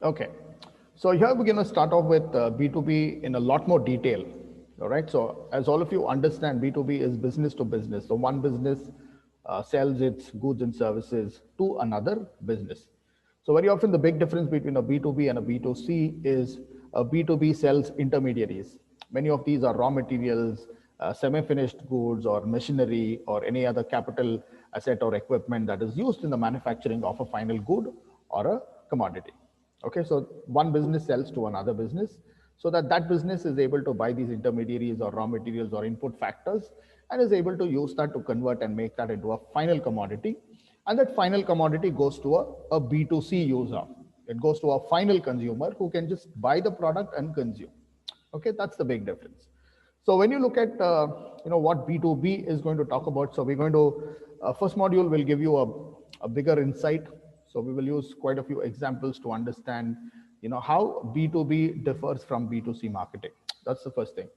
Okay. So here we're going to start off with B2B in a lot more detail. All right. So as all of you understand, B2B is business to business. So one business sells its goods and services to another business. So very often the big difference between a B2B and a B2C is a B2B sells intermediaries. Many of these are raw materials, semi-finished goods or machinery or any other capital asset or equipment that is used in the manufacturing of a final good or a commodity. Okay, so one business sells to another business so that that business is able to buy these intermediaries or raw materials or input factors and is able to use that to convert and make that into a final commodity. And that final commodity goes to a B2C user. It goes to a final consumer who can just buy the product and consume. Okay, that's the big difference. So when you look at what B2B is going to talk about, so we're going to first module will give you a bigger insight. So we will use quite a few examples to understand how B2B differs from B2C marketing. That's the first thing.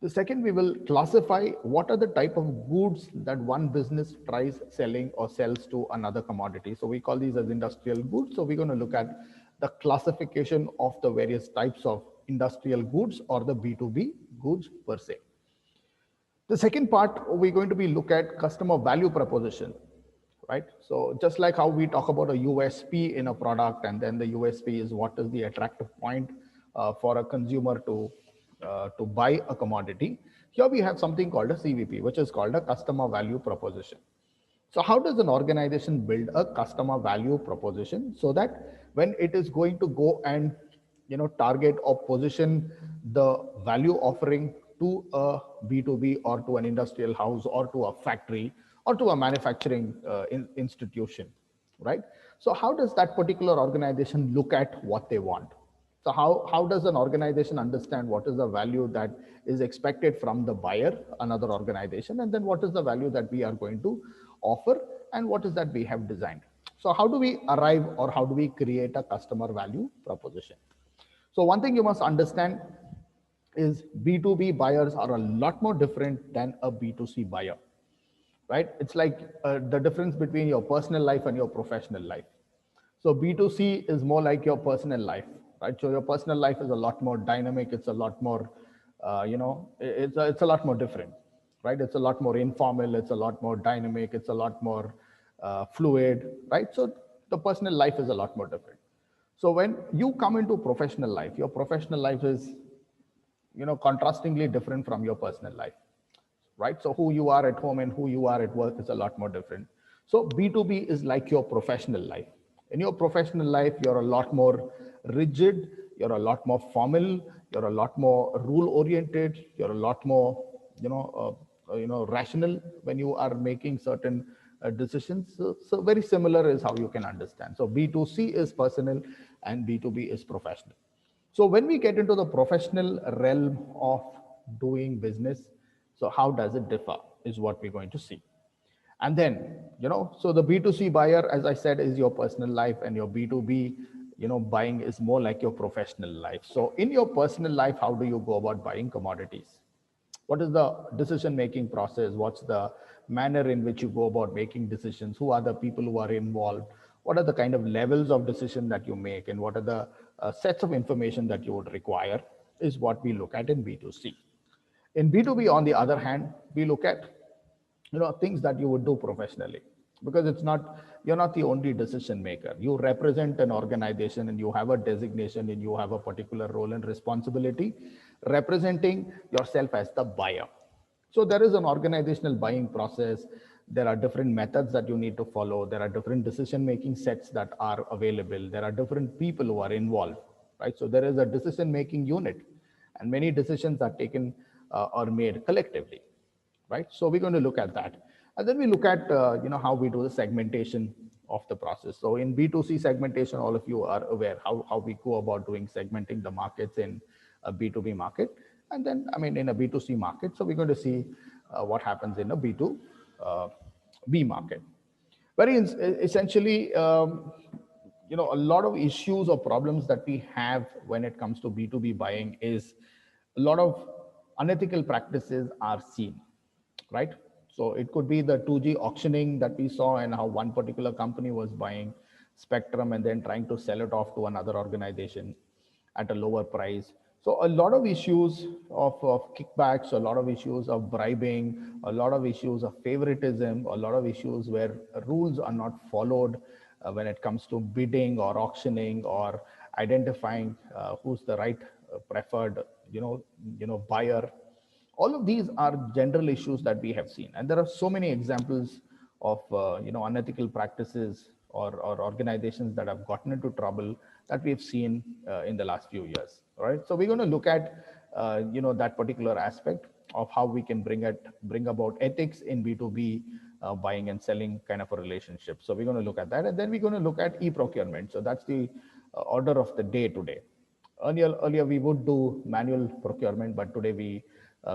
The second, we will classify what are the type of goods that one business tries selling or sells to another commodity. So we call these as industrial goods. So we're going to look at the classification of the various types of industrial goods or the B2B goods per se. The second part, we're going to be look at customer value proposition, right? So just like how we talk about a USP in a product, and then the USP is what is the attractive point for a consumer to buy a commodity. Here we have something called a CVP, which is called a customer value proposition. So how does an organization build a customer value proposition so that when it is going to go and target or position the value offering to a B2B or to an industrial house or to a factory or to a manufacturing institution, right? So how does that particular organization look at what they want? So how does an organization understand what is the value that is expected from the buyer, another organization, and then what is the value that we are going to offer and what is that we have designed? So how do we arrive or how do we create a customer value proposition? So one thing you must understand is B2B buyers are a lot more different than a B2C buyer, right? It's like the difference between your personal life and your professional life. So B2C is more like your personal life, right? So your personal life is a lot more dynamic. It's a lot more, it's a lot more different, right? It's a lot more informal. It's a lot more dynamic. It's a lot more fluid, right? So the personal life is a lot more different. So when you come into professional life, your professional life is, contrastingly different from your personal life, right? So who you are at home and who you are at work is a lot more different. So B2B is like your professional life. In your professional life, you're a lot more rigid, you're a lot more formal, you're a lot more rule oriented, you're a lot more, rational when you are making certain decisions. So very similar is how you can understand. So B2C is personal and B2B is professional. So when we get into the professional realm of doing business, so how does it differ is what we're going to see. And then, so the B2C buyer, as I said, is your personal life, and your B2B, buying is more like your professional life. So in your personal life, how do you go about buying commodities? What is the decision making process? What's the manner in which you go about making decisions? Who are the people who are involved? What are the kind of levels of decision that you make, and what are the sets of information that you would require is what we look at in B2C. In B2B, on the other hand, we look at things that you would do professionally, because you're not the only decision maker. You represent an organization and you have a designation and you have a particular role and responsibility representing yourself as the buyer. So there is an organizational buying process. There are different methods that you need to follow. There are different decision making sets that are available. There are different people who are involved, right? So there is a decision making unit, and many decisions are taken or made collectively, right? So we're going to look at that. And then we look at, how we do the segmentation of the process. So in B2C segmentation, all of you are aware how we go about doing segmenting the markets in a B2B market. And then, in a B2C market. So we're going to see what happens in a B2B market. Very essentially, a lot of issues or problems that we have when it comes to B2B buying is a lot of unethical practices are seen, right? So it could be the 2G auctioning that we saw and how one particular company was buying. spectrum and then trying to sell it off to another organization at a lower price. So a lot of issues of kickbacks, a lot of issues of bribing, a lot of issues of favoritism, a lot of issues where rules are not followed when it comes to bidding or auctioning or identifying who's the right preferred, buyer. All of these are general issues that we have seen, and there are so many examples of unethical practices or organizations that have gotten into trouble that we've seen in the last few years. All right, so we're going to look at that particular aspect of how we can bring about ethics in B2B buying and selling kind of a relationship. So we're going to look at that, and then we're going to look at e-procurement. So that's the order of the day today. Earlier we would do manual procurement, but today we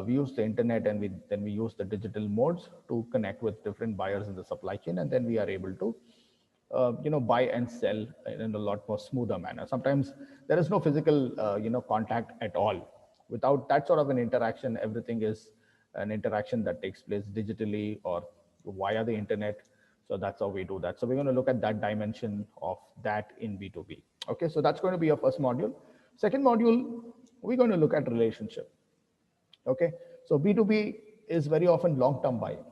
use the internet, and we use the digital modes to connect with different buyers in the supply chain, and then we are able to buy and sell in a lot more smoother manner. Sometimes there is no physical contact at all. Without that sort of an interaction, everything is an interaction that takes place digitally or via the internet. So that's how we do that. So we're going to look at that dimension of that in B2B. Okay, so that's going to be your first module. Second module, we're going to look at relationship. Okay, so B2B is very often long-term buying,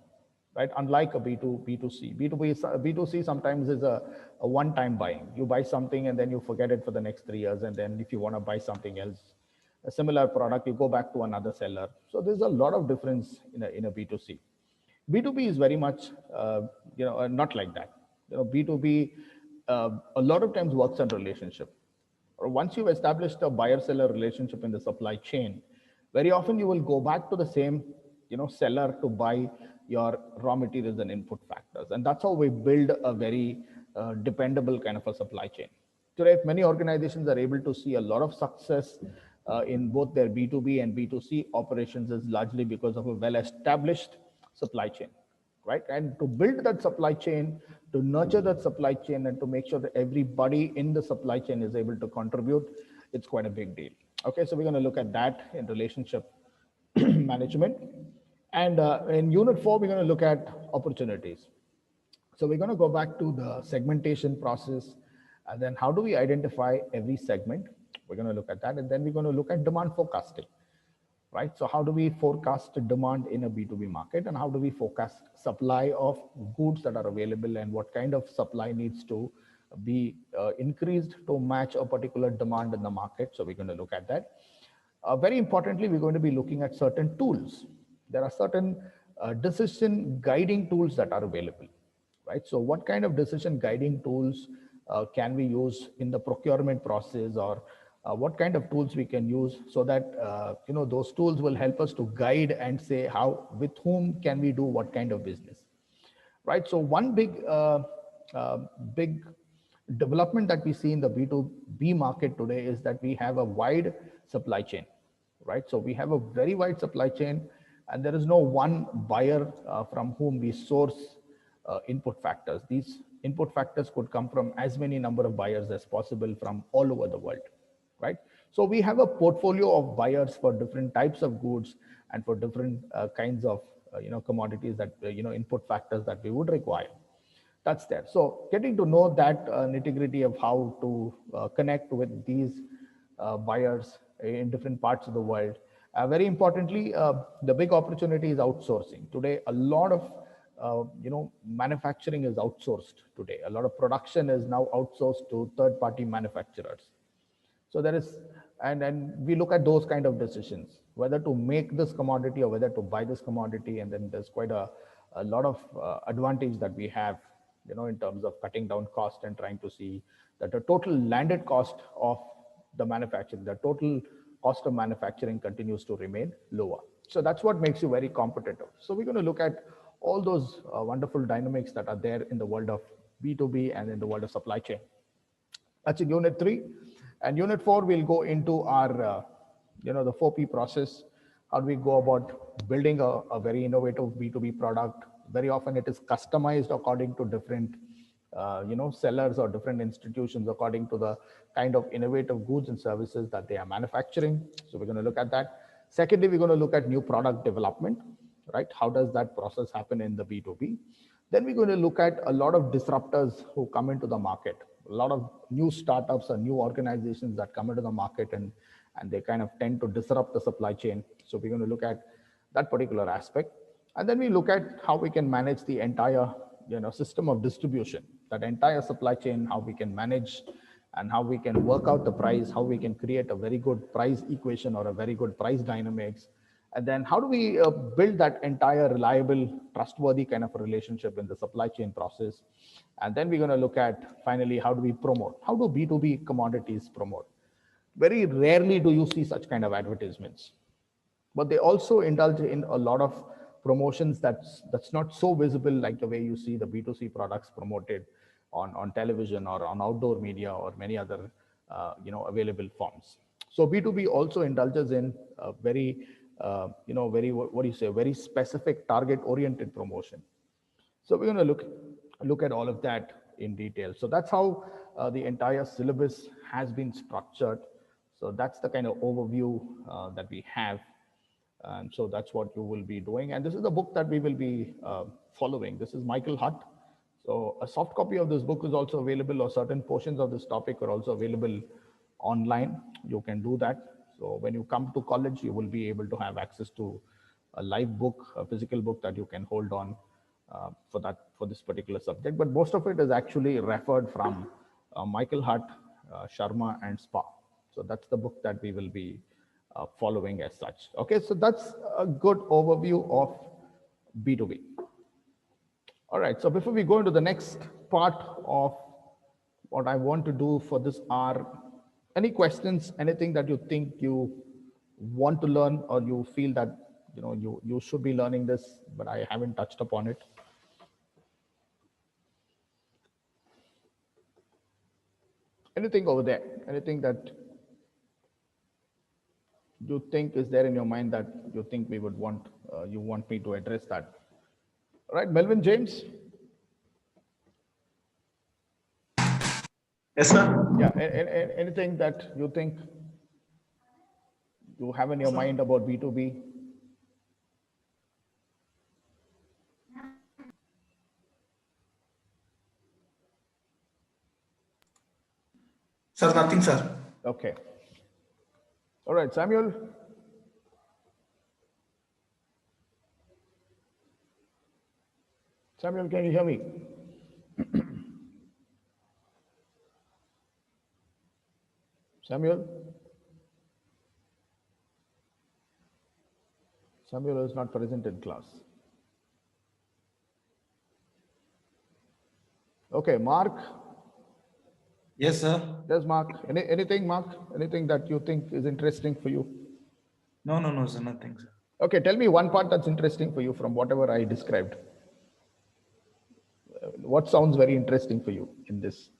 right? Unlike a B2C. B2C sometimes is a one-time buying. You buy something and then you forget it for the next 3 years. And then if you want to buy something else, a similar product, you go back to another seller. So there's a lot of difference in a B2C. B2B is very much, not like that. B2B a lot of times works on relationship. Or once you've established a buyer-seller relationship in the supply chain, very often you will go back to the same, seller to buy your raw materials and input factors, and that's how we build a very dependable kind of a supply chain. Today, many organizations are able to see a lot of success in both their B2B and B2C operations is largely because of a well-established supply chain, right? And to build that supply chain, to nurture that supply chain, and to make sure that everybody in the supply chain is able to contribute, it's quite a big deal. Okay, so we're going to look at that in relationship management. And in unit 4, we're going to look at opportunities. So we're going to go back to the segmentation process, and then how do we identify every segment? We're going to look at that, and then we're going to look at demand forecasting, right? So how do we forecast demand in a B2B market, and how do we forecast supply of goods that are available, and what kind of supply needs to be increased to match a particular demand in the market? So we're going to look at that. Very importantly, we're going to be looking at certain tools. There are certain decision guiding tools that are available, right? So what kind of decision guiding tools can we use in the procurement process, or what kind of tools we can use so that those tools will help us to guide and say how, with whom can we do what kind of business, right? So one big development that we see in the B2B market today is that we have a wide supply chain, right? So we have a very wide supply chain, and there is no one buyer from whom we source input factors. These input factors could come from as many number of buyers as possible from all over the world, right? So we have a portfolio of buyers for different types of goods and for different kinds of commodities that input factors that we would require. That's there. So getting to know that nitty-gritty of how to connect with these buyers in different parts of the world. Very importantly, the big opportunity is outsourcing. Today, a lot of manufacturing is outsourced today. A lot of production is now outsourced to third-party manufacturers. So there is, and we look at those kind of decisions, whether to make this commodity or whether to buy this commodity. And then there's quite a lot of advantage that we have, in terms of cutting down cost and trying to see that the total landed cost of the manufacturing, the total cost of manufacturing continues to remain lower. So that's what makes you very competitive. So we're going to look at all those wonderful dynamics that are there in the world of B2B and in the world of supply chain. That's in unit 3. And unit 4, we'll go into our, the 4P process. How do we go about building a very innovative B2B product? Very often it is customized according to different, sellers or different institutions according to the kind of innovative goods and services that they are manufacturing. So we're going to look at that. Secondly, we're going to look at new product development, right? How does that process happen in the B2B? Then we're going to look at a lot of disruptors who come into the market, a lot of new startups or new organizations that come into the market, and they kind of tend to disrupt the supply chain. So we're going to look at that particular aspect. And then we look at how we can manage the entire system of distribution, that entire supply chain, how we can manage and how we can work out the price, how we can create a very good price equation or a very good price dynamics. And then how do we build that entire reliable, trustworthy kind of a relationship in the supply chain process. And then we're going to look at finally, how do we promote? How do B2B commodities promote? Very rarely do you see such kind of advertisements, but they also indulge in a lot of promotions that's not so visible, like the way you see the B2C products promoted on television or on outdoor media or many other available forms. So B2B also indulges in very very, what do you say, very specific target oriented promotion. So we're going to look at all of that in detail. So that's how the entire syllabus has been structured. So that's the kind of overview that we have. And so that's what you will be doing. And this is the book that we will be following. This is Michael Hutt. So a soft copy of this book is also available, or certain portions of this topic are also available online. You can do that. So when you come to college, you will be able to have access to a live book, a physical book that you can hold on for this particular subject. But most of it is actually referred from Michael Hutt, Sharma, and Spa. So that's the book that we will be following as such. Okay, so that's a good overview of B2B. All right, so before we go into the next part of what I want to do for this hour, any questions, anything that you think you want to learn, or you feel that you should be learning this, but I haven't touched upon it? Anything over there? Anything that you think is there in your mind that you think we would want, you want me to address that? All right, Melvin James? Yes, sir. Yeah, anything that you think you have in your mind about B2B? Sir, nothing, sir. Okay. All right, Samuel? Samuel, can you hear me? Samuel? Samuel is not present in class. Okay, Mark? Yes, sir. Yes, Mark. Anything, Mark? Anything that you think is interesting for you? No, sir, nothing, sir. Okay, tell me one part that's interesting for you from whatever I described. What sounds very interesting for you in this?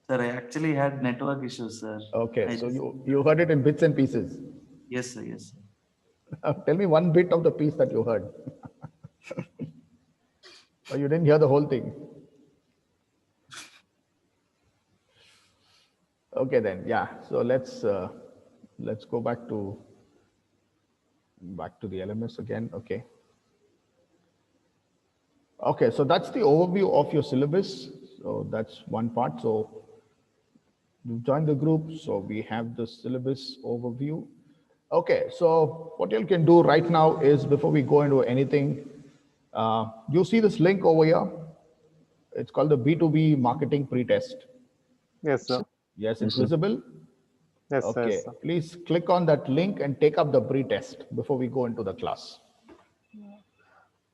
Sir, I actually had network issues, sir. Okay, so you heard it in bits and pieces. Yes, sir. Yes, sir. Tell me one bit of the piece that you heard. Or you didn't hear the whole thing. Okay, then, yeah. So let's go back to the LMS again. Okay. Okay, so that's the overview of your syllabus. So that's one part. So you join the group. So we have the syllabus overview. Okay, so what you can do right now is, before we go into anything, you see this link over here. It's called the B2B marketing pretest. Yes, sir. Yes, it's visible. Yes, Okay, yes, sir. please click on that link and take up the pretest before we go into the class.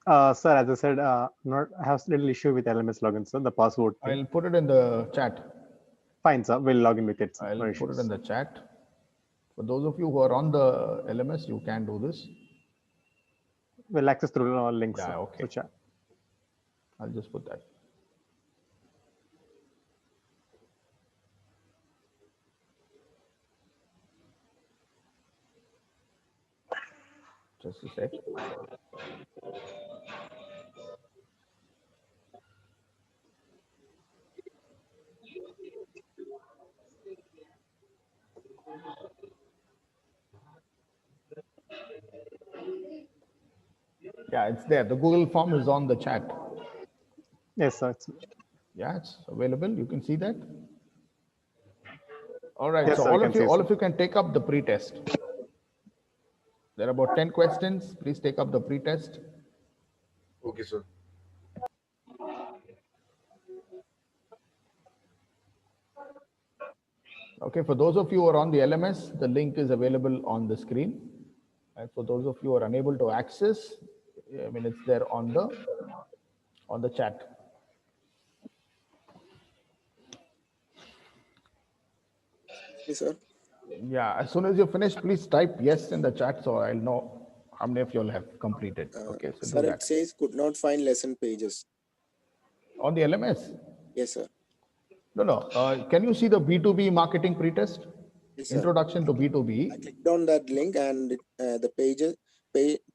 Sir, as I said, not I have a little issue with LMS login, sir. The password thing. I'll put it in the chat. Fine, sir. We'll log in with it. Sir. I'll No put it issues. in the chat. For those of you who are on the LMS, you can do this. We'll access through links. Yeah, sir. okay. So chat. I'll just put that. Just a sec. Yeah, it's there. The Google form is on the chat. Yes, sir. Yeah, it's available. You can see that. All right. Yes, So sir, I can see, all sir. of you can take up the pre-test. There are about 10 questions. Please take up the pre-test. Okay, sir. Okay. For those of you who are on the LMS, the link is available on the screen. And for those of you who are unable to access, I mean, it's there on the chat. Yes, sir. Yeah. As soon as you finish, please type yes in the chat so I'll know how many of you all have completed. Okay. So do Sir, that it says could not find lesson pages. on the LMS. Yes, sir. No, no. Can you see the B2B marketing pretest? Yes, sir. Introduction to I B2B. clicked on that link and the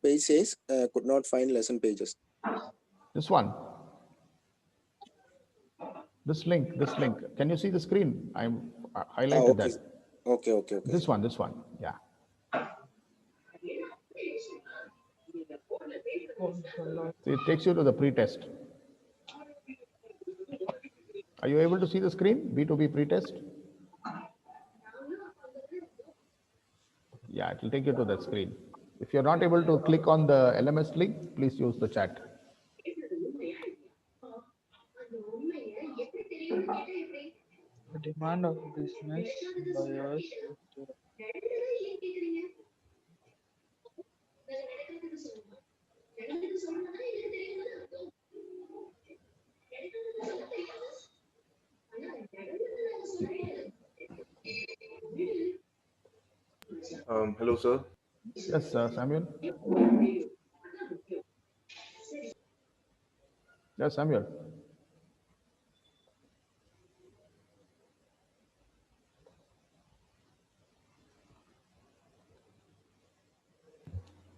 page says could not find lesson pages. This one. This link. Can you see the screen? I highlighted Okay. that. Okay. This one. Yeah. So it takes you to the pretest. Are you able to see the screen? B2B pretest? Yeah, it will take you to that screen. If you're not able to click on the LMS link, please use the chat. The demand of business buyers. Hello, sir. Yes, Samuel. Yes, Samuel.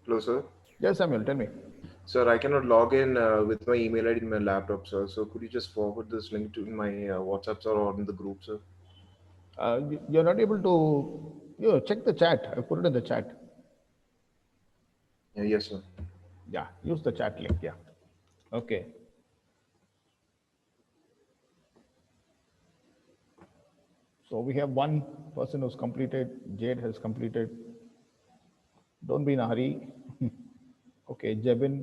Hello, sir. Yes, Samuel, tell me. Sir, I cannot log in with my email ID in my laptop, sir. So could you just forward this link to my WhatsApp, sir, or in the group, sir? You're not able to, check the chat. I put it in the chat. Yeah, yes, sir. Yeah, use the chat link. Yeah. Okay. So we have one person who's completed. Jade has completed. Don't be in a hurry. Okay, Jebin.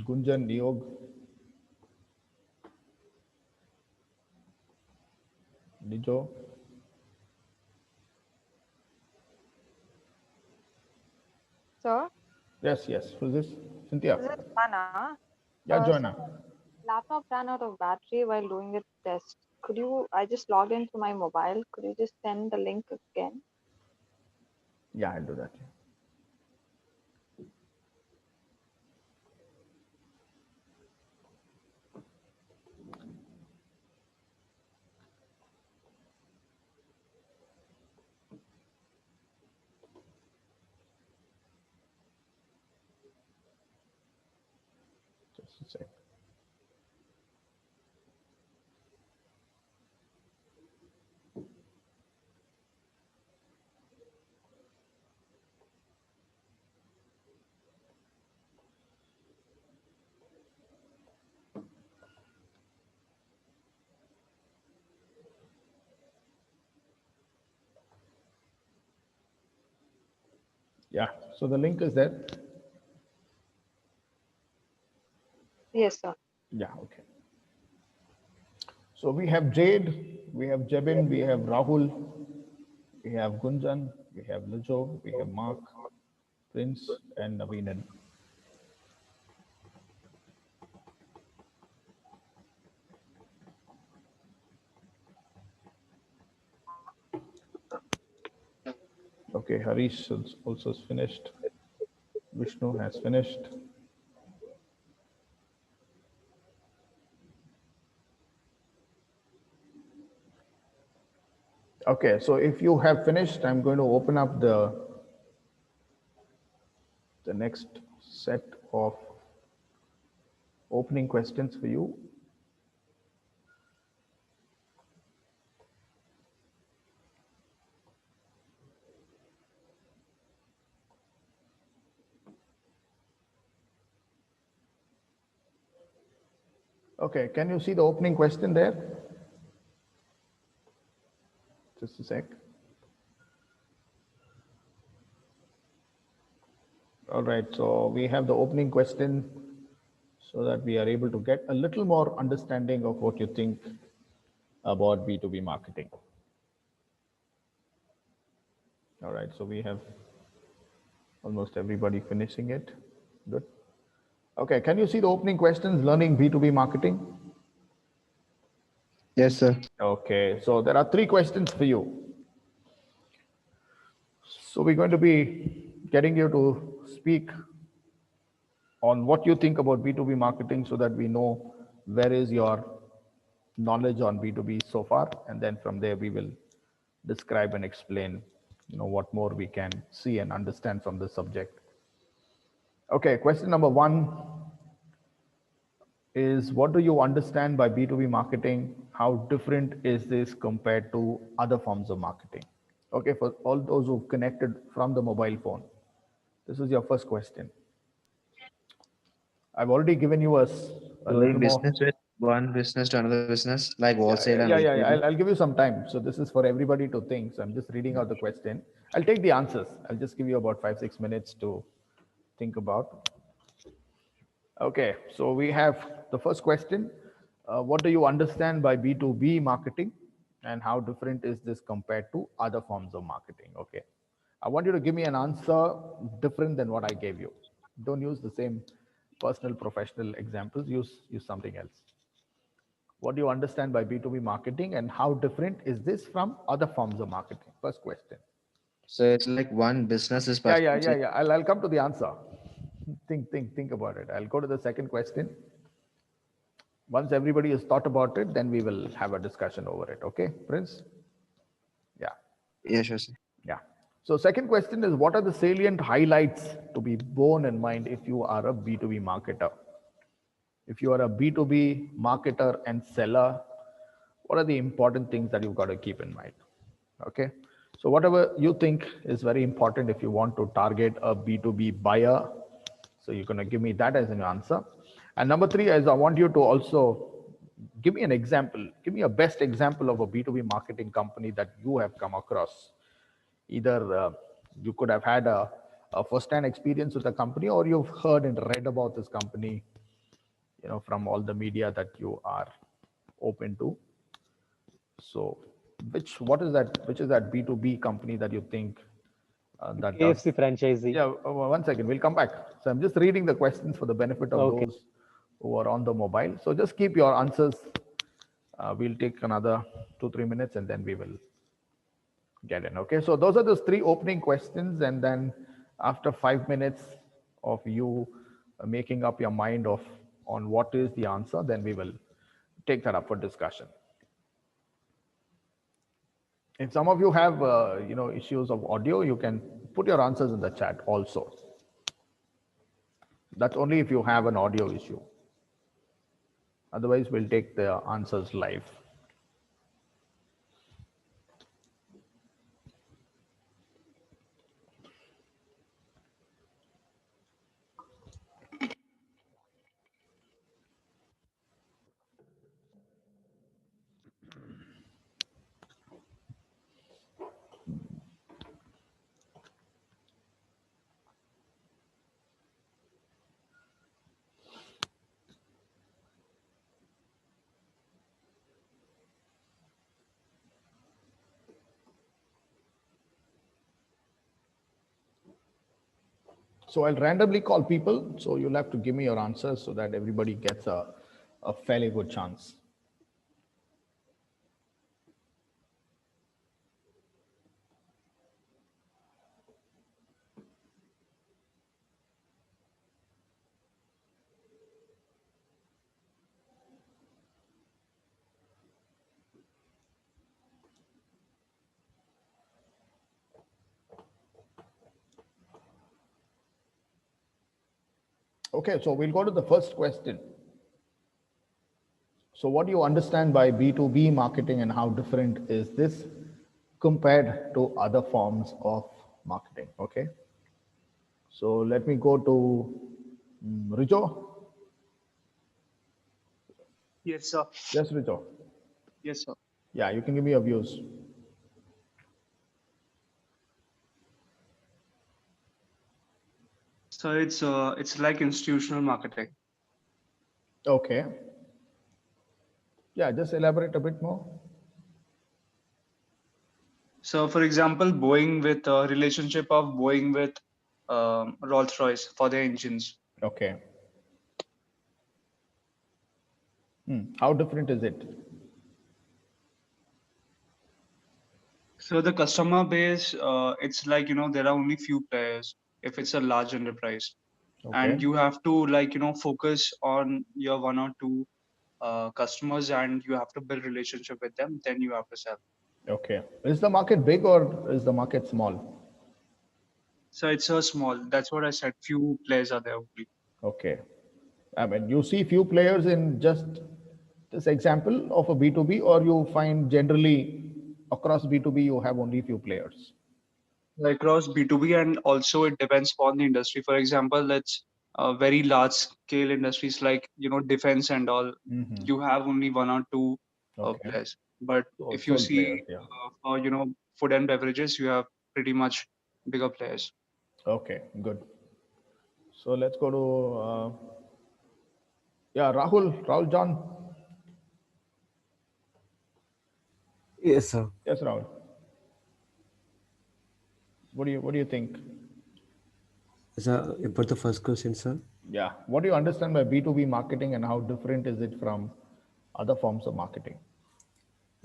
Gunjan, Niyog. Nijo. Sir, Yes. Who's this? Cynthia. this is Mana. Yeah, Sir, Joanna. laptop ran out of battery while doing the test. I just logged into my mobile. Could you just send the link again? Yeah, I'll do that. Just a sec. Yeah, so the link is there. Yes, sir. Yeah, okay. So we have Jade, we have Jebin, we have Rahul, we have Gunjan, we have Lijo, we have Mark, Prince, and Naveenan. Okay, Harish also is finished. Vishnu has finished. Okay, so if you have finished, I'm going to open up the next set of opening questions for you. Okay, can you see the opening question there? Just a sec. All right, so we have the opening question so that we are able to get a little more understanding of what you think about B2B marketing. All right, so we have almost everybody finishing it. Good. Okay, can you see the opening questions, learning B2B marketing? Yes, sir. Okay, so there are 3 questions for you. So we're going to be getting you to speak on what you think about B2B marketing so that we know where is your knowledge on B2B so far, and then from there we will describe and explain, what more we can see and understand from this subject. Okay, question number 1 is, what do you understand by B2B marketing? How different is this compared to other forms of marketing? Okay, for all those who've connected from the mobile phone, this is your first question. I've already given you a Doing little more. business with one business to another business, like wholesale and Yeah. retail. I'll give you some time. So this is for everybody to think. So I'm just reading out the question. I'll take the answers. I'll just give you about 5-6 minutes to think about. Okay, so we have the first question. What do you understand by B2B marketing, and how different is this compared to other forms of marketing? Okay, I want you to give me an answer different than what I gave you. Don't use the same personal, professional examples. Use something else. What do you understand by B2B marketing, and how different is this from other forms of marketing? First question. So it's like one business is Yeah. purchasing. I'll come to the answer. Think about it. I'll go to the second question. Once everybody has thought about it, then we will have a discussion over it. Okay, Prince? Yeah. Yeah, sure, sir. Yeah. So second question is, what are the salient highlights to be borne in mind if you are a B2B marketer? If you are a B2B marketer and seller, what are the important things that you've got to keep in mind? Okay. So whatever you think is very important if you want to target a B2B buyer, so you're going to give me that as an answer. And number 3 is, I want you to also give me an example. Give me a best example of a B2B marketing company that you have come across. Either you could have had a first-hand experience with a company, or you've heard and read about this company, from all the media that you are open to. So which is that B2B company that you think that does? KFC franchisee. Yeah, 1 second, we'll come back. So I'm just reading the questions for the benefit of Okay. those who are on the mobile. So just keep your answers. We'll take another 2-3 minutes and then we will get in. Okay, so those are the 3 opening questions, and then after 5 minutes of you making up your mind on what is the answer, then we will take that up for discussion. If some of you have issues of audio, you can put your answers in the chat also. That's only if you have an audio issue. Otherwise, we'll take the answers live. So I'll randomly call people. So you'll have to give me your answers so that everybody gets a fairly good chance. Okay, so we'll go to the first question. So what do you understand by B2B marketing, and how different is this compared to other forms of marketing? Okay. So let me go to Rijo. Yes, sir. Yes, Richo. Yes, sir. Yeah, you can give me your views. So it's like institutional marketing. Okay. Yeah, just elaborate a bit more. So for example, Boeing with relationship of Boeing with Rolls-Royce for their engines. Okay. How different is it? So the customer base, it's like, there are only few players if it's a large enterprise. Okay. And you have to focus on your one or two customers, and you have to build relationship with them, then you have to sell. Okay. Is the market big or is the market small? So it's so small. That's what I said. Few players are there only. Okay. I mean, you see few players in just this example of a B2B, or you find generally across B2B you have only few players? Like across B2B, and also it depends upon the industry. For example, let's very large scale industries like defense and all. You have only one or two Okay. players. But So if you sole players, see yeah. for food and beverages, you have pretty much bigger players. Okay, good. So let's go to yeah, Rahul John. Yes, sir. Yes, Rahul. What do you think? Sir, about the first question, sir. Yeah. What do you understand by B2B marketing and how different is it from other forms of marketing?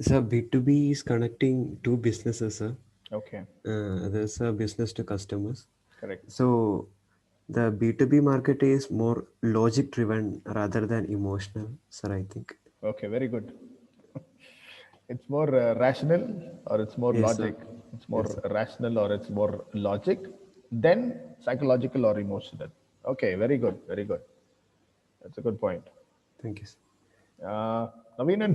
Sir, B2B is connecting two businesses, sir. Okay, There's a business to customers. correct. So the B2B market is more logic driven rather than emotional, sir, I think. Okay, very good. It's more rational or it's more Yes, logic. sir. It's more Yes, sir. rational or it's more logic than psychological or emotional. Okay, very good, very good. That's a good point. Thank you, sir. Naveenan.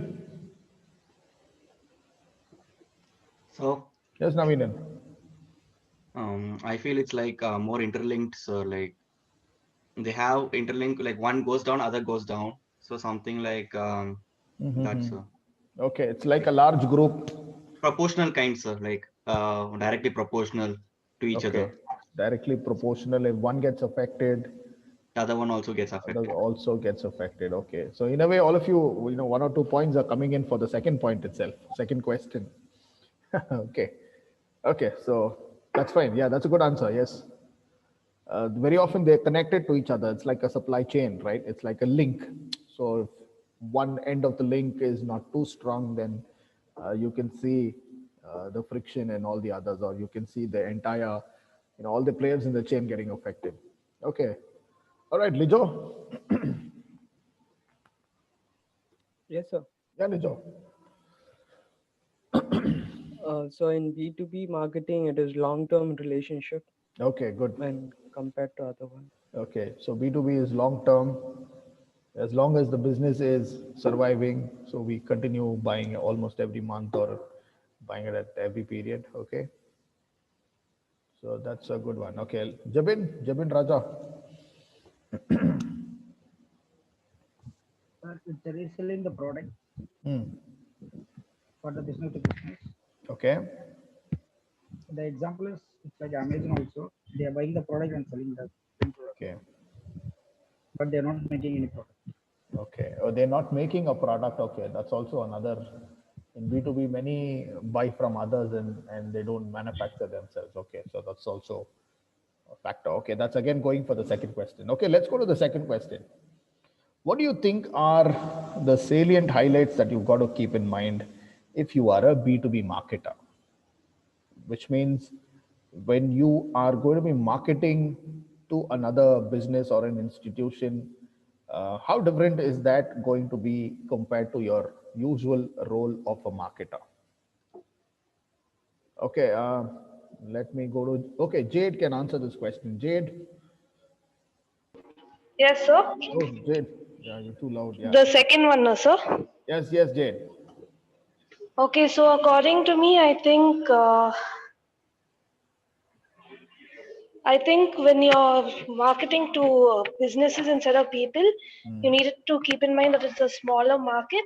So Yes, Naveenan. I feel it's like more interlinked. So like they have interlink, like one goes down, other goes down. So something like that's Okay, it's like a large group. proportional kind, sir. Like directly proportional to each other. Okay, directly proportional. If one gets affected, The other one also gets others affected. also gets affected. Okay, so in a way, all of you, one or 2 points are coming in for the second point itself, second question. Okay, okay, so that's fine. Yeah, that's a good answer. Yes, very often they're connected to each other. It's like a supply chain, right? It's like a link. So if one end of the link is not too strong, then you can see the friction and all the others, or you can see the entire, all the players in the chain getting affected. Okay. All right, Lijo. Yes, sir. Yeah, Lijo. So in B2B marketing, it is long-term relationship Okay, good. when compared to other one. Okay, so B2B is long term. As long as the business is surviving, so we continue buying almost every month or buying it at every period. Okay, so that's a good one. Okay, Jabin Raja. If there is selling the product for the business to business, Okay, the example is it's like Amazon also. They are buying the product and selling the same product, okay, but they are not making any product. okay. Oh, they're not making a product. Okay, that's also another. In B2B, many buy from others and they don't manufacture themselves. Okay, so that's also a factor. Okay, that's again going for the second question. Okay, let's go to the second question. What do you think are the salient highlights that you've got to keep in mind if you are a B2B marketer? Which means when you are going to be marketing to another business or an institution, how different is that going to be compared to your usual role of a marketer? Okay, let me go to, okay, Jade can answer this question. Jade. Yes, sir. Oh, Jade, yeah, you're too loud. Yeah. The second one, no, sir. Yes, yes, Jade. Okay, so according to me, I think I think when you're marketing to businesses instead of people, you need to keep in mind that it's a smaller market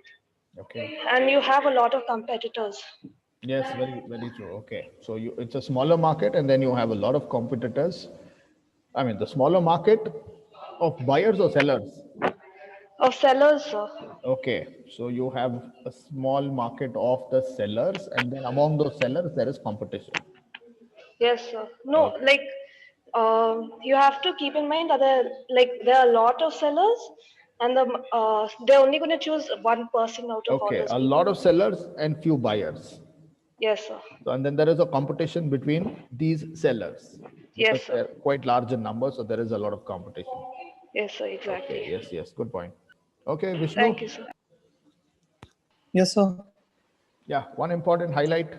Okay. and you have a lot of competitors. Yes, very, very true. Okay. So it's a smaller market and then you have a lot of competitors. I mean, the smaller market of buyers or sellers? Of sellers, sir. Okay. So you have a small market of the sellers, and then among those sellers, there is competition. Yes, sir. No, Okay. like you have to keep in mind that there are a lot of sellers, and they're only going to choose one person out of all Okay. those A people. lot of sellers and few buyers. Yes, sir. So, and then there is a competition between these sellers because Yes, sir. they're quite large in numbers. So there is a lot of competition. Yes, sir. Okay. Exactly. Yes. Yes. Good point. Okay. Vishnu. Thank you, sir. Yes, sir. Yeah. One important highlight.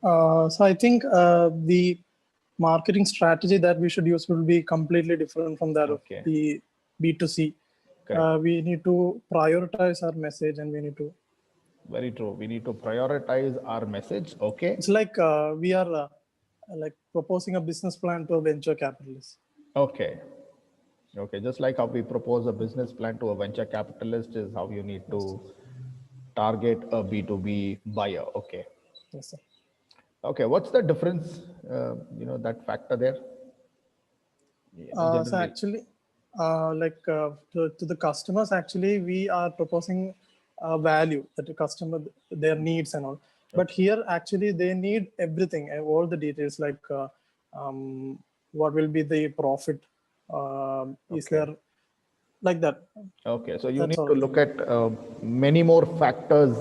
So I think the marketing strategy that we should use will be completely different from that of the B2C. We need to prioritize our message, and we need to. Very true. We need to prioritize our message. Okay. It's like we are like proposing a business plan to a venture capitalist. Okay. Okay. Just like how we propose a business plan to a venture capitalist is how you need to target a B2B buyer. Okay. Yes, sir. Okay. What's the difference? That factor there. So actually, to the customers, actually, we are proposing value that the customer, their needs and all. But here, actually, they need everything, all the details, like what will be the profit? Is there like that? Okay, so you That's need all. to look at many more factors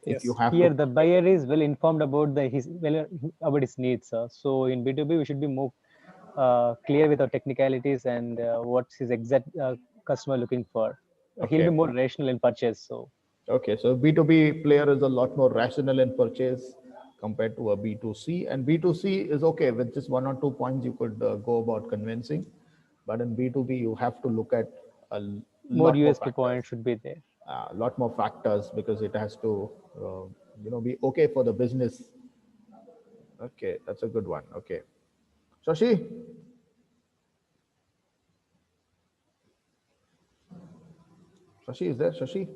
if you have Here to. the buyer is well informed about about his needs. So in B2B, we should be more clear with our technicalities and what's his exact customer looking for. He'll Okay. be more rational in purchase. So Okay, so B2B player is a lot more rational in purchase compared to a B2C, and B2C is okay with just 1 or 2 points you could go about convincing, but in B2B you have to look at a more lot more USP factors. points should be there. A lot more factors because it has to be okay for the business. Okay, that's a good one. Okay, Shashi. Shashi is there? Shashi.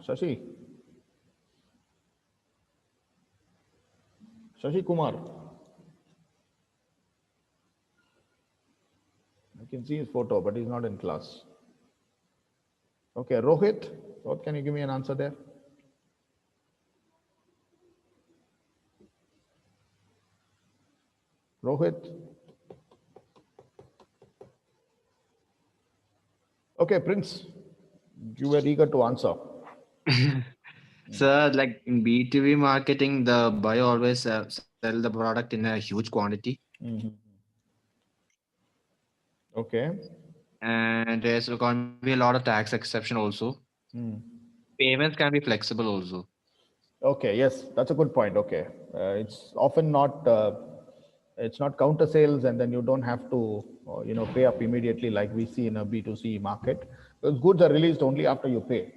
Shashi. Shashi Kumar. I can see his photo, but he's not in class. Okay, Rohit, what can you give me an answer there? Rohit. Okay, Prince, you were eager to answer. So, like in B2B marketing, the buyer always sell the product in a huge quantity. Okay. And there's going to be a lot of tax exception also. Payments can be flexible also. Okay, yes, that's a good point. Okay, it's often not it's not counter sales, and then you don't have to pay up immediately like we see in a B2C market. Because goods are released only after you pay.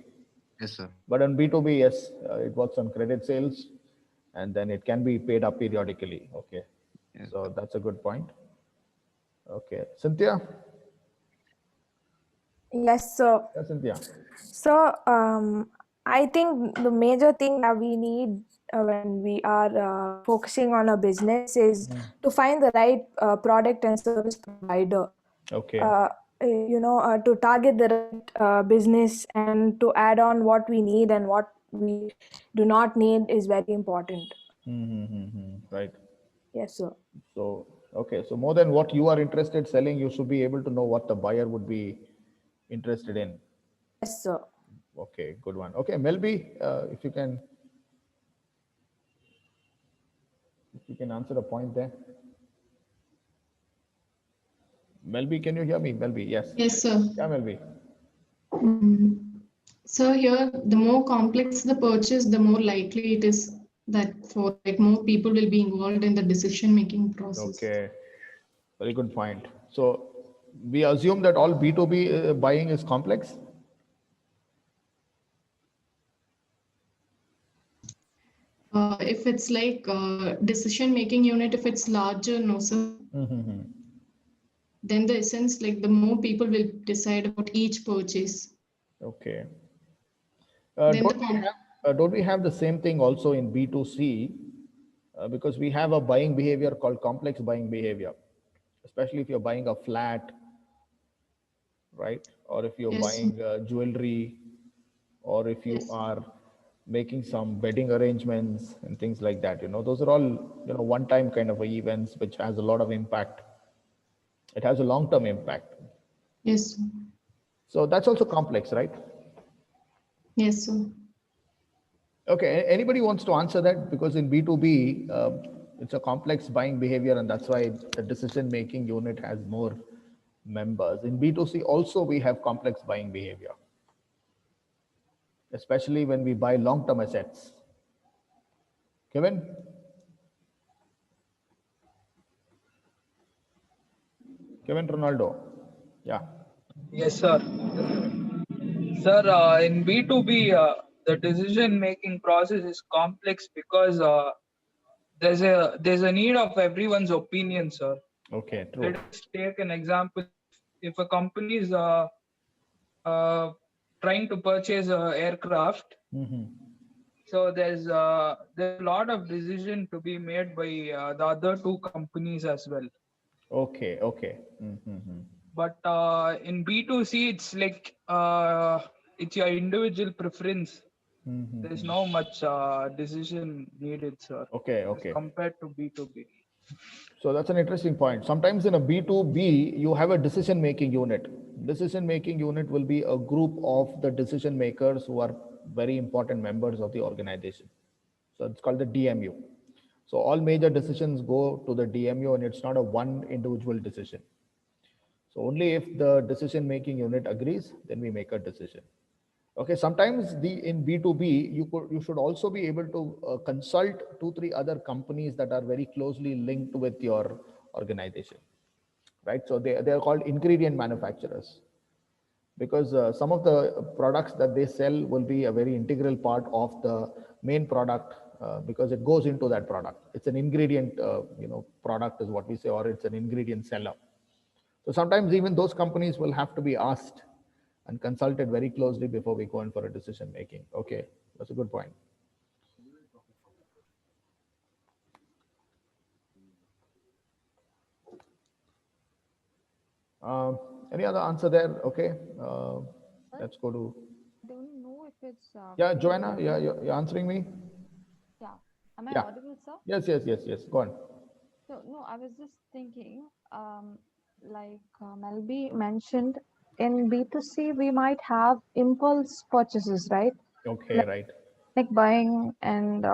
Yes, sir. But on B2B, yes, it works on credit sales, and then it can be paid up periodically. Okay, so that's a good point. Okay, Cynthia. Yes, sir. Yes, Cynthia. So, I think the major thing that we need when we are focusing on a business is to find the right product and service provider. Okay. To target the right business and to add on what we need and what we do not need is very important. Right. Yes, sir. So, okay. So more than what you are interested selling, you should be able to know what the buyer would be interested in. Yes, sir. Okay, good one. Okay, Melby, if you can answer the point there. Melby, can you hear me? Melby, yes. Yes, sir. Yeah, Melby. So here, the more complex the purchase, the more likely it is that for like more people will be involved in the decision-making process. Okay, very good point. So we assume that all B2B buying is complex? If it's like decision-making unit, if it's larger, no, sir. Then the essence, like the more people will decide about each purchase. Okay. Then Don't we have the same thing also in B2C? Because we have a buying behavior called complex buying behavior, especially if you're buying a flat, right? Or if you're Yes. buying jewelry, or if you are making some wedding arrangements and things like that. Those are all, one-time kind of events, which has a lot of impact. It has a long-term impact. Yes. So that's also complex, right? Yes, sir. Okay, anybody wants to answer that? Because in B2B, it's a complex buying behavior, and that's why the decision-making unit has more members. In B2C also, we have complex buying behavior, especially when we buy long-term assets. Kevin? Kevin Ronaldo. Yeah. Yes, sir. Sir, in B2B, the decision-making process is complex because there's a need of everyone's opinion, sir. Okay, true. Let us take an example. If a company is trying to purchase an aircraft, so there's a lot of decision to be made by the other two companies as well. Okay. But in B2C, it's like it's your individual preference. There's no much decision needed, sir. Okay. As compared to B2B. So that's an interesting point. Sometimes in a B2B, you have a decision-making unit. Decision-making unit will be a group of the decision makers who are very important members of the organization. So it's called the DMU. So all major decisions go to the DMU, and it's not a one individual decision. So only if the decision-making unit agrees, then we make a decision. Okay, sometimes in B2B, you should also be able to consult 2-3 other companies that are very closely linked with your organization, right? So they are called ingredient manufacturers, because some of the products that they sell will be a very integral part of the main product, because it goes into that product. It's an ingredient, product is what we say, or it's an ingredient seller. So sometimes even those companies will have to be asked and consulted very closely before we go in for a decision making. Okay, that's a good point. Any other answer there? Okay, let's go to. I don't know if it's. Yeah, Joanna, yeah, you're answering me? Yeah. Am I Yeah. audible, sir? Yes. Go on. So, no, I was just thinking, like Melby mentioned, in B2C, we might have impulse purchases, right? Okay, right. Like buying and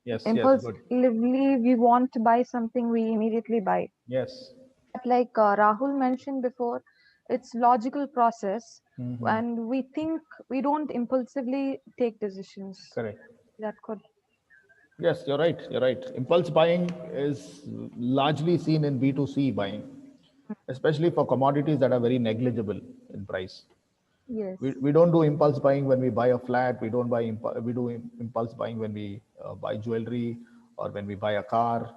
Yes, good. impulsively, we want to buy something, we immediately buy. Yes. But like Rahul mentioned before, it's logical process, and we think we don't impulsively take decisions. Correct. That could. Yes, you're right. Impulse buying is largely seen in B2C buying, especially for commodities that are very negligible in price. Yes. We don't do impulse buying when we buy a flat. We don't buy we do impulse buying when we buy jewelry or when we buy a car,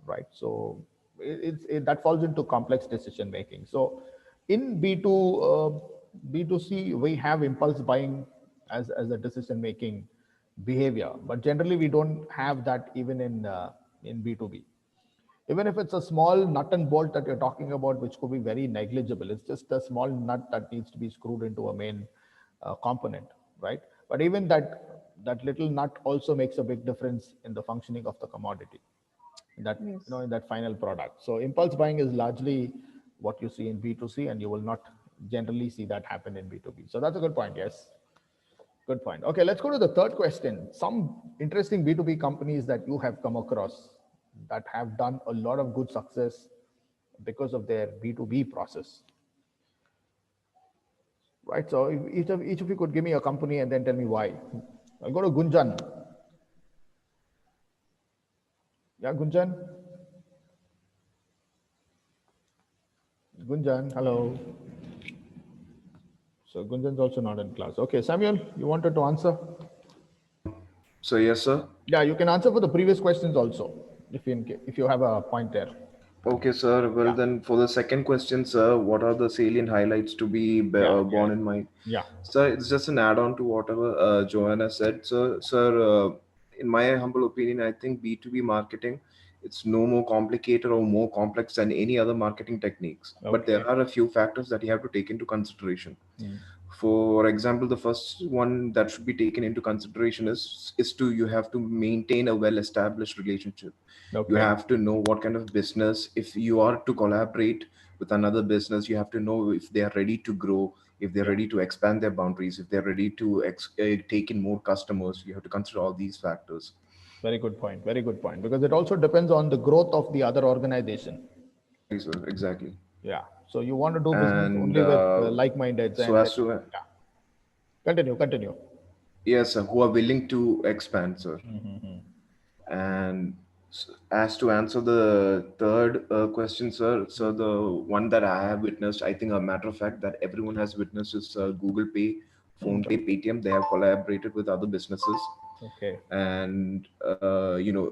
right? So that falls into complex decision making. So in B2C, we have impulse buying as a decision making behavior, but generally we don't have that even in B2B. Even if it's a small nut and bolt that you're talking about, which could be very negligible, it's just a small nut that needs to be screwed into a main component, right? But even that little nut also makes a big difference in the functioning of the commodity, in that final product. So impulse buying is largely what you see in B2C, and you will not generally see that happen in B2B. So that's a good point. Yes. Good point. Okay, let's go to the third question. Some interesting B2B companies that you have come across that have done a lot of good success because of their B2B process. Right, so if each of you could give me a company and then tell me why. I'll go to Gunjan. Yeah, Gunjan? Gunjan, hello. So Gunjan's also not in class. Okay, Samuel, you wanted to answer? So yes, sir. Yeah, you can answer for the previous questions also, if you have a point there. Okay, sir. Well, then for the second question, sir, what are the salient highlights to be borne in mind? Yeah. Sir, it's just an add-on to whatever Joanna said. So, sir, in my humble opinion, I think B2B marketing, it's no more complicated or more complex than any other marketing techniques. But there Okay. are a few factors that you have to take into consideration. Mm. For example, the first one that should be taken into consideration is to you have to maintain a well-established relationship. You Okay. have to know what kind of business, if you are to collaborate with another business, you have to know if they are ready to grow, if they're ready to expand their boundaries, if they're ready to take in more customers. You have to consider all these factors. Very good point. Very good point. Because it also depends on the growth of the other organization. Exactly, sir. Exactly. Yeah. So you want to do business And only with like-minded. so as to Continue. yes, sir, who are willing to expand, sir. And as to answer the third question, sir, so the one that I have witnessed, I think a matter of fact that everyone has witnessed is Google Pay, Phone Pay, Paytm. They have collaborated with other businesses, Okay. and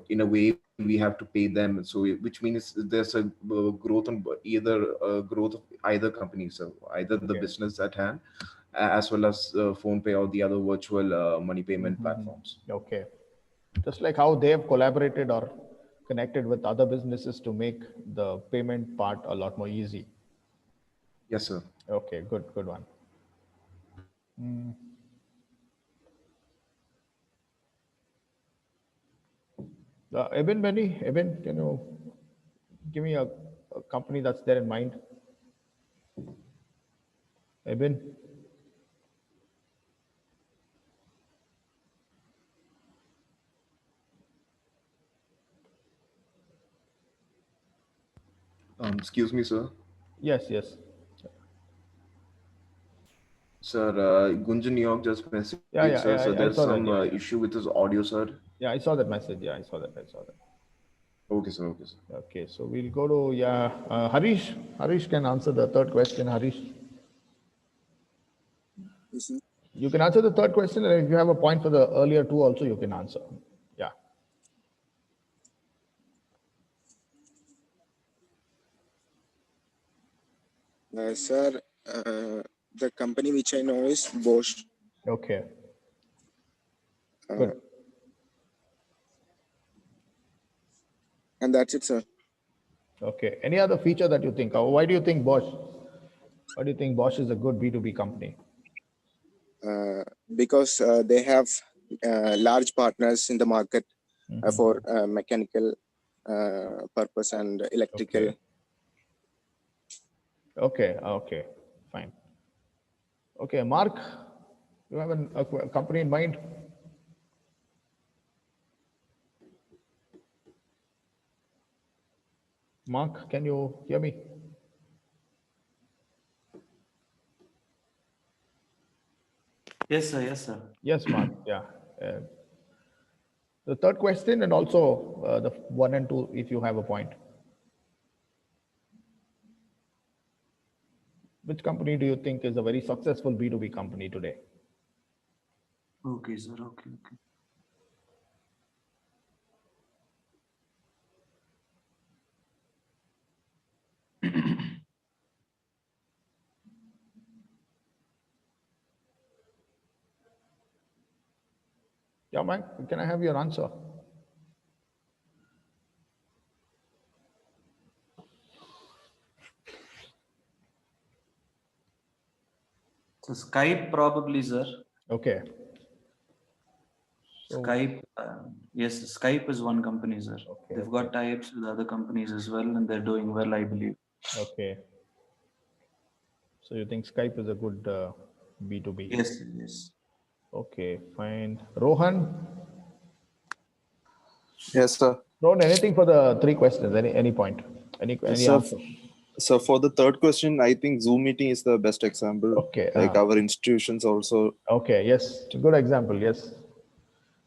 in a way we have to pay them. So which means there's a growth on growth of either company, so either the business at hand, as well as Phone Pay or the other virtual money payment platforms. Okay. Just like how they have collaborated or connected with other businesses to make the payment part a lot more easy. Yes, sir. Okay, good one. Eben, can you give me a company that's there in mind? Eben? Excuse me, sir. Yes. Sir, Gunjan New York just messaged, Yeah, sir. So I there's saw that. some issue with his audio, sir. Yeah, I saw that message. Yeah, I saw that. Okay, sir. Okay, so we'll go to Harish. Harish can answer the third question. Harish, you can answer the third question, and if you have a point for the earlier two, also you can answer. Yeah. Sir, the company which I know is Bosch. Okay. Good. And that's it, sir. Okay. Any other feature that you think? Or why do you think Bosch? Why do you think Bosch is a good B2B company? Because they have large partners in the market for mechanical purpose and electrical. Okay. Fine. Okay, Mark, you have a company in mind? Mark, can you hear me? Yes, sir. Yes, Mark. Yeah. The third question, and also the 1 and 2, if you have a point. Which company do you think is a very successful B2B company today? Okay, sir. Okay. Yeah, Mike, can I have your answer? So Skype probably, sir. Okay. Skype, yes, Skype is one company, sir. They've got tie-ups with other companies as well, and they're doing well, I believe. Okay. So you think Skype is a good B2B? Yes. Okay, fine. Rohan? Yes, sir. Rohan, anything for the three questions? Any point? Any Sir, answer? so for the third question, I think Zoom meeting is the best example. Okay. Like our institutions also. Okay, yes. Good example, yes.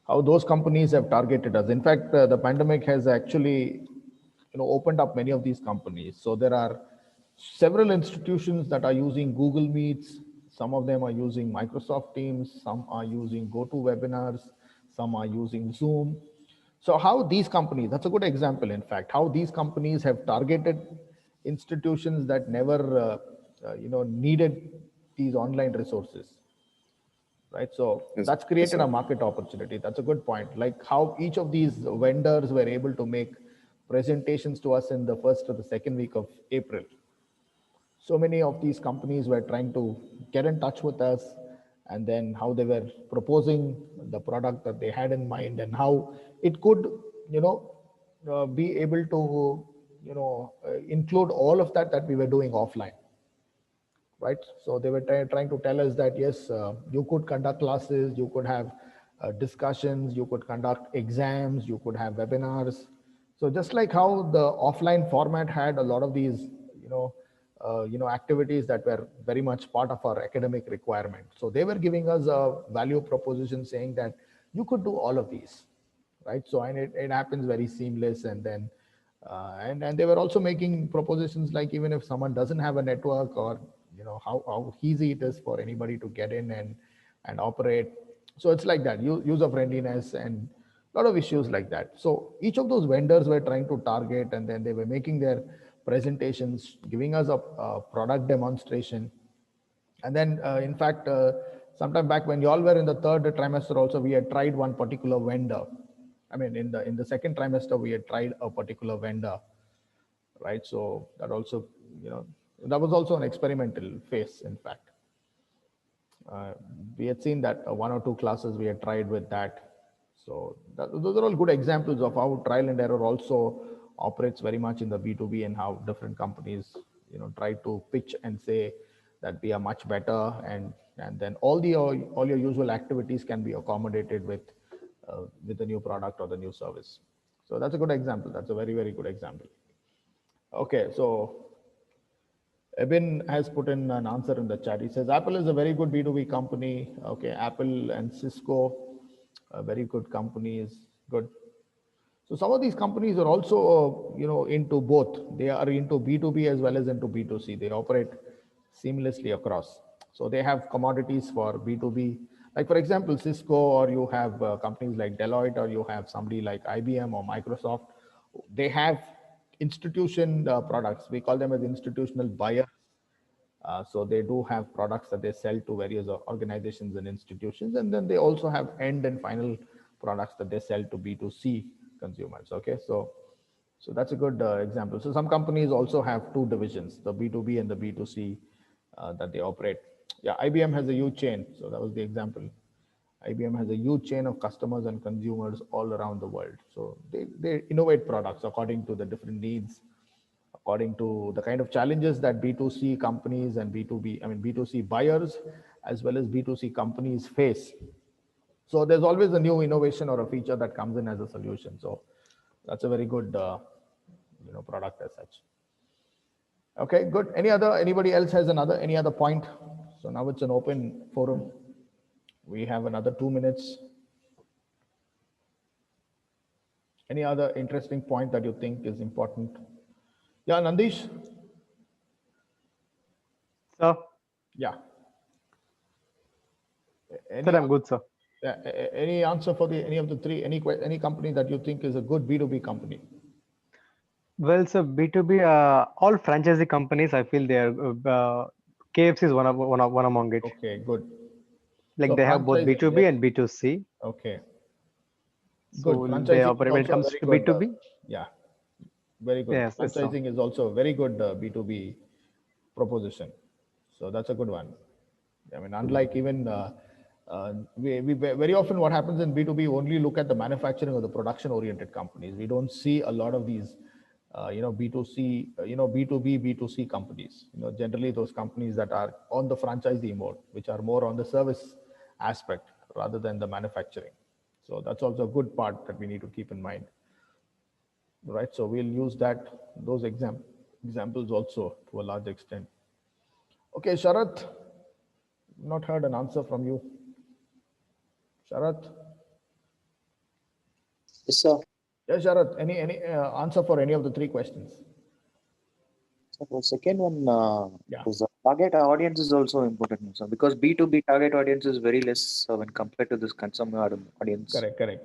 How those companies have targeted us. In fact, the pandemic has actually opened up many of these companies. So there are several institutions that are using Google Meets. Some of them are using Microsoft Teams. Some are using GoToWebinars. some are using Zoom. So how these companies, that's a good example, in fact, how these companies have targeted institutions that never, needed these online resources, right? So Yes. that's Yes, created sir. a market opportunity. That's a good point. Like how each of these vendors were able to make presentations to us in the first or the second week of April. So many of these companies were trying to get in touch with us, and then how they were proposing the product that they had in mind and how it could, be able to, include all of that we were doing offline, right? So they were trying to tell us that, yes, you could conduct classes, you could have discussions, you could conduct exams, you could have webinars. So just like how the offline format had a lot of these, activities that were very much part of our academic requirement. So they were giving us a value proposition saying that you could do all of these, right? So, and it happens very seamless. And then and they were also making propositions like, even if someone doesn't have a network, or how easy it is for anybody to get in and operate. So it's like that, user friendliness and a lot of issues like that. So each of those vendors were trying to target, and then they were making their presentations, giving us a product demonstration. And then, in fact, sometime back when you all were in the third trimester, also we had tried one particular vendor. I mean, in the second trimester, we had tried a particular vendor, right? So that also, that was also an experimental phase. In fact, we had seen that one or two classes we had tried with that. So those are all good examples of how trial and error also operates very much in the B2B, and how different companies, try to pitch and say that we are much better, and then all your usual activities can be accommodated with the new product or the new service. So that's a good example. That's a very, very good example. Okay, so Ebin has put in an answer in the chat. He says Apple is a very good B2B company. Okay, Apple and Cisco, very good companies. Good. So some of these companies are also, into both. They are into B2B as well as into B2C. They operate seamlessly across. So they have commodities for B2B. Like for example, Cisco, or you have companies like Deloitte, or you have somebody like IBM or Microsoft. They have institution products. We call them as institutional buyers. So they do have products that they sell to various organizations and institutions, and then they also have end and final products that they sell to B2C consumers. Okay, so that's a good example. So some companies also have two divisions, the B2B and the B2C, that they operate. Yeah, IBM has a huge chain. So that was the example. IBM has a huge chain of customers and consumers all around the world. So they innovate products according to the different needs, according to the kind of challenges that B2C companies and B2C buyers as well as B2C companies face. So there's always a new innovation or a feature that comes in as a solution. So that's a very good product as such. Okay, good. Anybody else has any other point? So now it's an open forum. We have another 2 minutes. Any other interesting point that you think is important? Yeah, Nandish? Sir? Yeah. Sir, I'm good, sir. Any answer for any of the three? Any company that you think is a good B2B company? Well, sir, B2B, all franchisee companies, I feel they are, KFC is one among it. Okay, good. Like So they have both franchising, B2B yes. and B2C. Okay. So Good. they Franchising is operate when it also a comes very to good. B2B. Yeah, very good. Yes, yes, sir. Franchising is also a very good B2B proposition. So that's a good one. I mean, unlike even we very often what happens in B2B, only look at the manufacturing or the production oriented companies. We don't see a lot of these B2C, B2B, B2C companies. Generally those companies that are on the franchisee mode, which are more on the service aspect rather than the manufacturing. So that's also a good part that we need to keep in mind. Right, so we'll use those examples also to a large extent. Okay, Sharath, not heard an answer from you. Sharath? Yes, sir. Yeah, Sharath, any answer for any of the three questions? So the second one Yeah. was Target audience is also important, sir, because B2B target audience is very less when compared to this consumer audience. Correct, correct.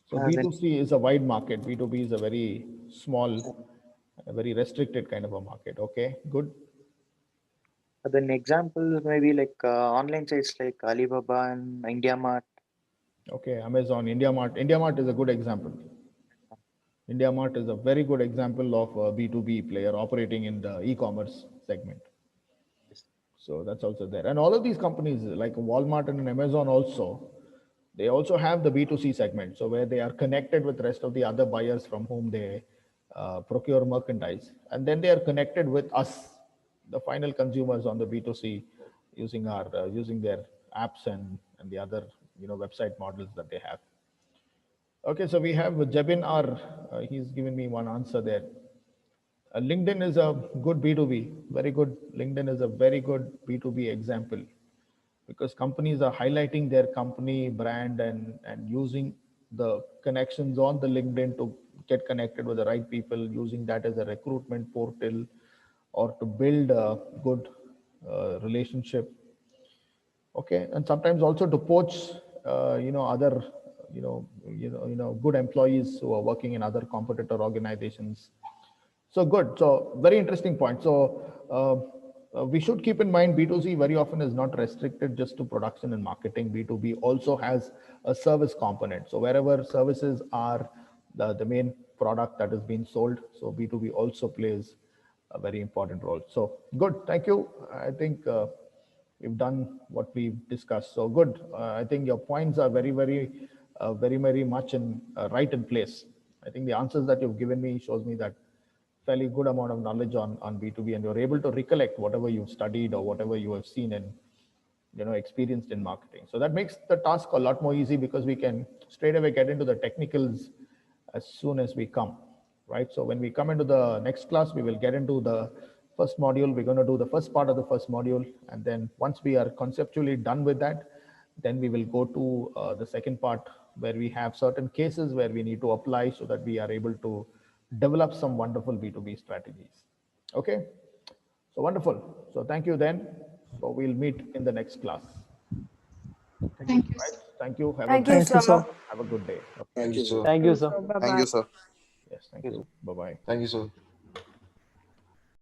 So As in- B2C is a wide market. B2B is a very small, a very restricted kind of a market. Okay, good. Then examples maybe like online sites like Alibaba and IndiaMart. Okay, Amazon, IndiaMart. IndiaMart is a good example. IndiaMart is a very good example of a B2B player operating in the e-commerce segment. So that's also there. And all of these companies like Walmart and Amazon also, they also have the B2C segment. So where they are connected with the rest of the other buyers from whom they procure merchandise. And then they are connected with us, the final consumers on the B2C using our using their apps and the other website models that they have. Okay, so we have Jebin R. He's given me one answer there. LinkedIn is a good B2B, very good. LinkedIn is a very good B2B example because companies are highlighting their company brand and using the connections on the LinkedIn to get connected with the right people, using that as a recruitment portal or to build a good relationship. Okay, and sometimes also to poach, other, good employees who are working in other competitor organizations. So good. So very interesting point. So we should keep in mind B2C very often is not restricted just to production and marketing. B2B also has a service component. So wherever services are the main product that is being sold, so B2B also plays a very important role. So good. Thank you. I think we've done what we've discussed. So good. I think your points are very much in right in place. I think the answers that you've given me shows me that fairly good amount of knowledge on B2B, and you're able to recollect whatever you've studied or whatever you have seen and experienced in marketing. So that makes the task a lot more easy because we can straight away get into the technicals as soon as we come, right? So when we come into the next class, we will get into the first module. We're going to do the first part of the first module, and then once we are conceptually done with that, then we will go to the second part where we have certain cases where we need to apply so that we are able to develop some wonderful B2B strategies. Okay, so wonderful. So thank you then. So we'll meet in the next class. Thank you. Right? Thank you. Thank you, sir. Have a good day. Thank you, sir. Thank you, sir. Bye-bye. Thank you, sir. Yes, thank you. Bye-bye. Thank you, sir.